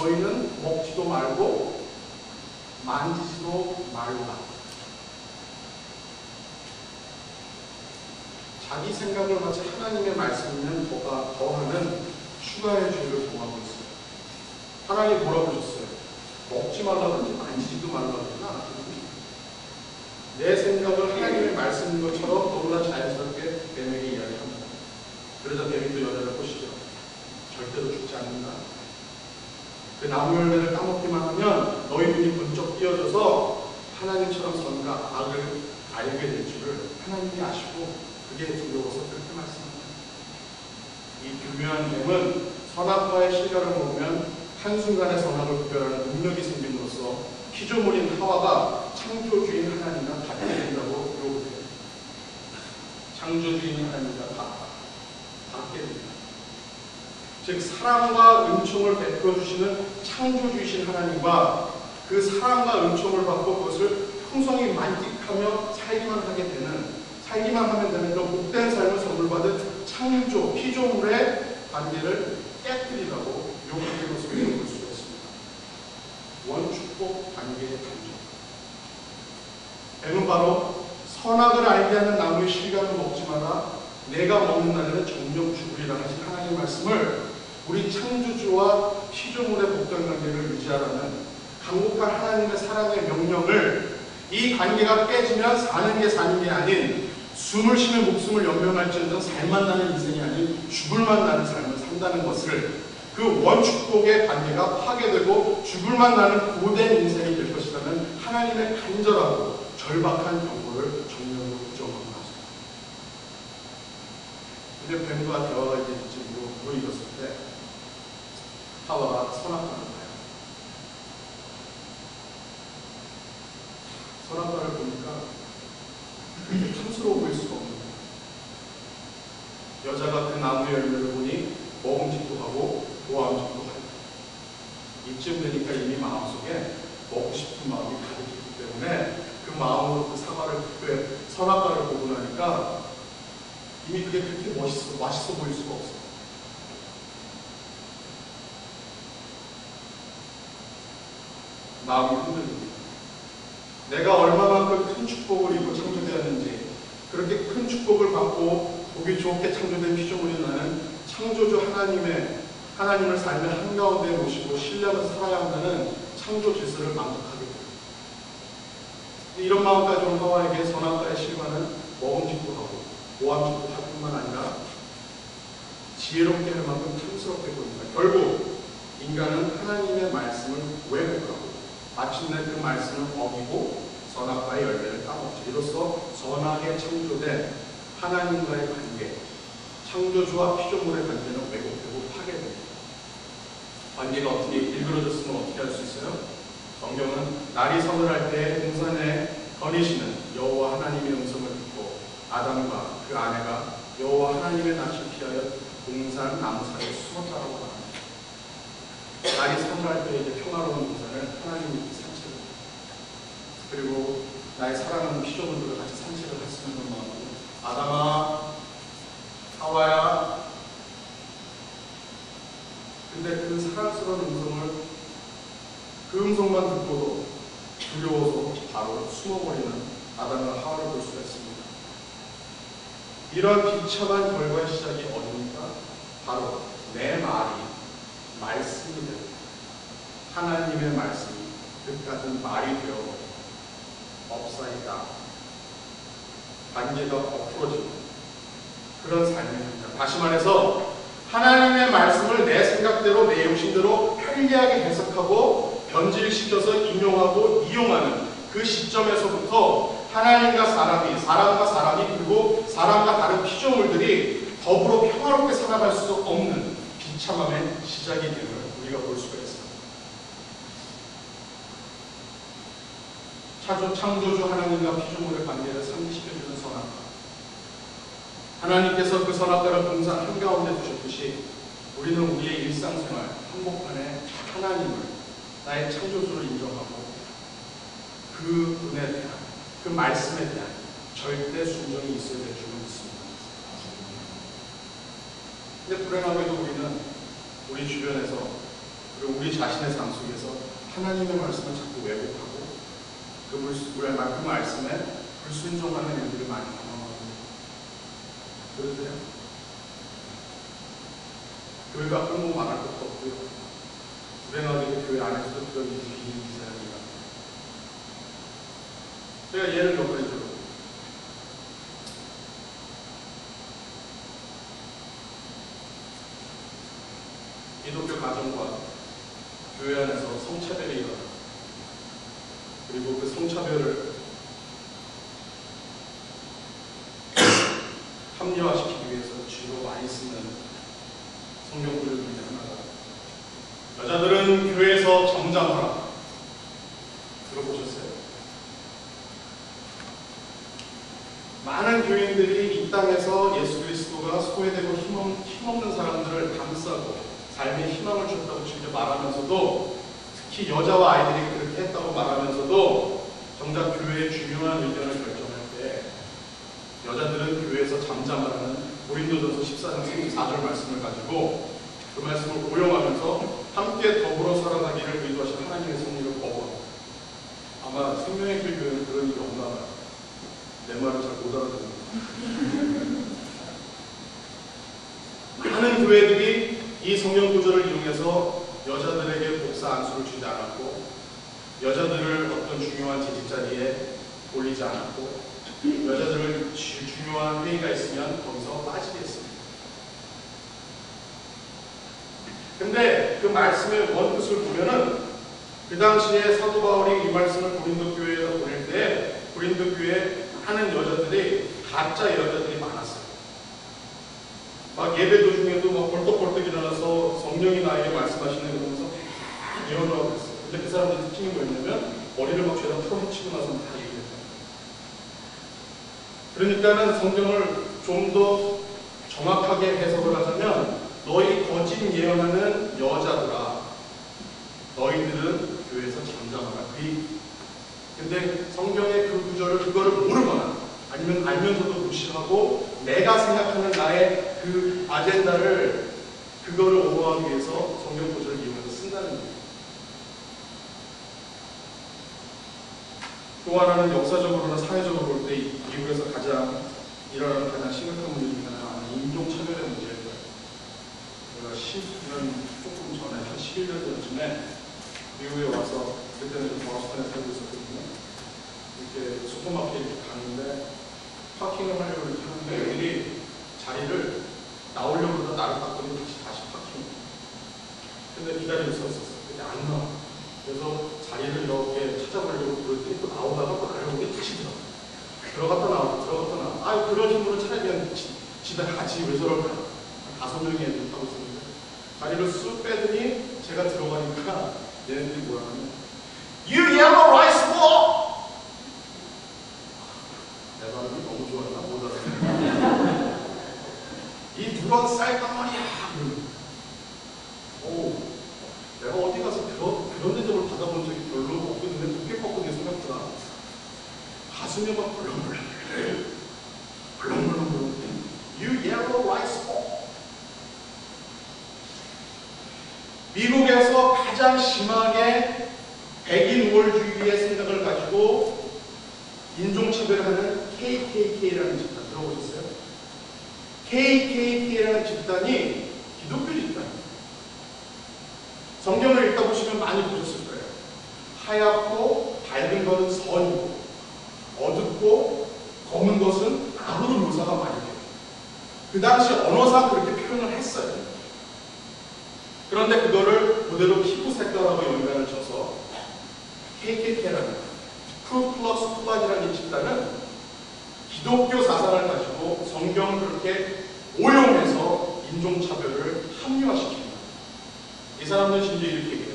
너희는 먹지도 말고 만지지도 말라. 자기 생각을 마치 하나님의 말씀이면 더하는 추가의 죄를 범하고 있어요. 하나님 뭐라고 하셨어요? 먹지 말라든지 만지지도 말라든지 내 생각을 하나님의 말씀인 것처럼 너무나 자연스럽게 뱀에게 이야기합니다. 그러자 뱀이 또 여자를 꼬시죠. 절대로 죽지 않는다. 그 나무 열매를 따먹기만 하면 너희 눈이 번쩍 띄어져서 하나님처럼 선과 악을 알게 될 줄을 하나님이 아시고 그게 두려워서 그렇게 말씀합니다. 이 교묘한 뱀은 선악과의 실과를 먹으면 한순간에 선악을 구별하는 능력이 생김으로써 피조물인 하와가 창조주인 하나님과 같게 된다고 요구해요. 창조주인 하나님과 같게 됩니다. 즉 사랑과 은총을 베풀어주시는 창조주이신 하나님과 그 사랑과 은총을 받고 그것을 풍성히 만끽하며 살기만 하면 되는 그런 복된 삶을 선물받은 창조, 피조물의 관계를 깨뜨리라고 요구하는 것을 볼 수가 있습니다. 원축복 관계의 단절. 뱀은 바로 선악을 알게 하는 나무의 실과를 먹지 마라. 내가 먹는 날에는 정령 죽으리라 하신 하나님의 말씀을 우리 창조주와 피조물의 복된 관계를 유지하라는 강력한 하나님의 사랑의 명령을 이 관계가 깨지면 사는 게 아닌 숨을 쉬며 목숨을 연명할지언정 살만 나는 인생이 아닌 죽을만 나는 삶을 산다는 것을 그 원축복의 관계가 파괴되고 죽을만 나는 고된 인생이 될 것이라는 하나님의 간절하고 절박한 경고를 정면으로 부정하고 나섭니다. 근데 뱀과 대화가 이제 이쪽으로 모이었을 때 하와가 선악과를 봐요. 선악과를 보니까 그렇게 탐스러워 보일 수가 없는 거예요. 여자가 그 나무 열매를 보니 먹음직도 하고 보암직도 하고 이쯤 되니까 이미 마음속에 먹고 싶은 마음이 가득했기 때문에 그 마음으로 그 사과를 그 선악과를 보고 나니까 이미 그게 그렇게 맛있어 보일 수가 없어요. 마음이 흔들립니다. 내가 얼마만큼 큰 축복을 입고 창조되었는지 그렇게 큰 축복을 받고 보기 좋게 창조된 피조물인 나는 창조주 하나님을 삶의 한가운데 모시고 신뢰하면서 살아야 한다는 창조 질서를 만족하게 됩니다. 이런 마음까지 온 하와에게 선악과의 실과는 먹음직도 하고 보암직도 할 뿐만 아니라 지혜롭게 할 만큼 탐스럽게 보입니다. 결국 인간은 하나님의 말씀을 왜곡하고 마침내 그 말씀을 어기고 선악과의 열매를 따먹죠. 이로써 선악에 창조된 하나님과의 관계, 창조주와 피조물의 관계는 왜곡되고 파괴됩니다. 관계가 어떻게 일그러졌으면 어떻게 할 수 있어요? 성경은 날이 서늘할 때 동산에 거니시는 여호와 하나님의 음성을 듣고 아담과 그 아내가 여호와 하나님의 낯을 피하여 동산 나무 사이에 숨었다라고 합니다. 날이 서늘할 때 이제 평화로운 동산을 하나님이 산책을 합니다. 그리고 나의 사랑하는 피조물들을 같이 산책을 했으면 마음으로 아담아, 하와야. 근데 그 사랑스러운 음성을 그 음성만 듣고도 두려워서 바로 숨어버리는 아담과 하와를 볼 수가 있습니다. 이런 비참한 결과의 시작이 어디입니까? 바로 내 말이 말씀이 됩니다. 하나님의 말씀이 뜻같은 말이 되어 업사이다. 관계가 엎어지는 그런 삶의 현장. 다시 말해서 하나님의 말씀을 내 생각대로 내 욕심대로 편리하게 해석하고 변질시켜서 인용하고 이용하는 그 시점에서부터 하나님과 사람이 그리고 사람과 다른 피조물들이 더불어 평화롭게 살아갈 수 없는 비참함의 시작이 되는 우리가 볼 수가 있습니다. 창조주 하나님과 피조물의 관계를 상기시켜주는 선악과. 하나님께서 그 선악과를 동산 한가운데 두셨듯이 우리는 우리의 일상생활 한복판에 하나님을 나의 창조주를 인정하고 그 은혜에 대한 그 말씀에 대한 절대 순종이 있어야 될 줄 믿습니다. 근데 불행하게도 우리는 우리 주변에서 그리고 우리 자신의 삶 속에서 하나님의 말씀을 자꾸 왜곡하고 그 말씀에 불순종하는 일들이 많이 경험하고 그러세요? 교회가 끌고 말할 것도 없고요. 불행하게 교회 안에서도 그런 일이 비일비재합니다. 제가 예를 몇 가지 들어볼게요. 기독교 가정과 교회 안에서 성차별이 일어나 그리고 그 성차별을 합리화시키기 위해서 주로 많이 쓰는 성경 구절 중에 하나가 여자들은 교회에서 정잠하라. 들어보셨어요? 많은 교인들이 이 땅에서 예수 그리스도가 소외되고 힘없는 사람들을 감싸고 삶의 희망을 줬다고 직접 말하면서도 특히 여자와 아이들이 그렇게 했다고 말하면서도 정작 교회의 중요한 의견을 결정할 때 여자들은 교회에서 잠잠하라는 고린도전서 14장 34절 말씀을 가지고 그 말씀을 오용하면서 함께 더불어 살아가기를 의도하신 하나님의 섭리를 거부합니다. 아마 생명의 길 교회는 그런 일이 없나 봐요. 내 말을 잘 못 알아듣는 많은 교회들이 이 성경 구절을 이용해서 여자들에게 복사 안수를 주지 않았고 여자들을 어떤 중요한 재직 자리에 올리지 않았고 여자들을 중요한 회의가 있으면 거기서 빠지게 했습니다. 근데 그 말씀의 원뜻을 보면은 그 당시에 사도 바울이 이 말씀을 고린도 교회에다 보낼 때 고린도 교회에 하는 여자들이 가짜 여자들이 많았어요. 막 예배 도중에도 막 벌떡벌떡 일어나서 성령이 나에게 말씀하시는 그러면서 막 예언을 하고 있어요. 근데 그 사람들 특징이 뭐였냐면 머리를 막 죄다 풀어헤치고 나서 다 얘기했어요. 그러니까는 성경을 좀 더 정확하게 해석을 하자면 너희 거짓 예언하는 여자들아 너희들은 교회에서 잠잠하라. 근데 성경의 그 구절을 그거를 모르거나 아니면 알면서도 무시하고 내가 생각하는 나의 그 아젠다를 그거를 오버하기 위해서 성경 구절을 이용해서 쓴다는 거예요. 또 하나는 역사적으로나 사회적으로 볼 때 미국에서 가장 일어나는 가장 심각한 문제 중에 하나는 인종차별의 문제일 거예요. 제가 10년 조금 전에 한 11년 전쯤에 미국에 와서 그때는 버스턴에 살고 있었거든요. 이렇게 슈퍼마켓에 가는데 파킹을 하려고 이렇게 하는데 애들이 자리를 나오려고 하다 나를 봤더니 다시 파킹. 근데 기다리고 서 있었어. 근데 안 나와. 그래서 자리를 이렇게 찾아보려고 그랬더니 또 나오다가 또 나를 보고 다시 들어갔다 나오고 들어갔다 나오고 아 그런 식으로 차라리 집에 같이 왜 저럴까. 5명의 애들 타고 있었는데 자리를 쑥 빼더니 제가 들어가니까 얘네들이 뭐라 하냐면 You yellow rice ball! 내 발음이 너무 좋았나? 못 알아듣네. 이 누런 쌀덩어리야! 오, 내가 어디 가서 그런 대접을 받아본 적이 별로 없거든요. 두께 꺾거든요, 생각보다. 가슴이 막 벌렁벌렁 You yellow rice ball! 미국에서 가장 심하게 백인 우월주의의 생각을 가지고 인종차별하는 KKK라는 집단 들어보셨어요? KKK라는 집단이 기독교 집단입니다. 성경을 읽다 보시면 많이 보셨을 거예요. 하얗고 밝은 것은 선이고 어둡고 검은 것은 악으로 묘사가 많이 돼요. 그 당시 언어상 그렇게 표현을 했어요. 그런데 그거를 그대로 피부 색깔하고 연관을 쳐서 KKK라는 쿠클럭스클란이라는 이 집단은 기독교 사상을 가지고 성경을 그렇게 오용해서 인종차별을 합리화시킵니다. 이 사람들은 심지어 이렇게 얘기해요.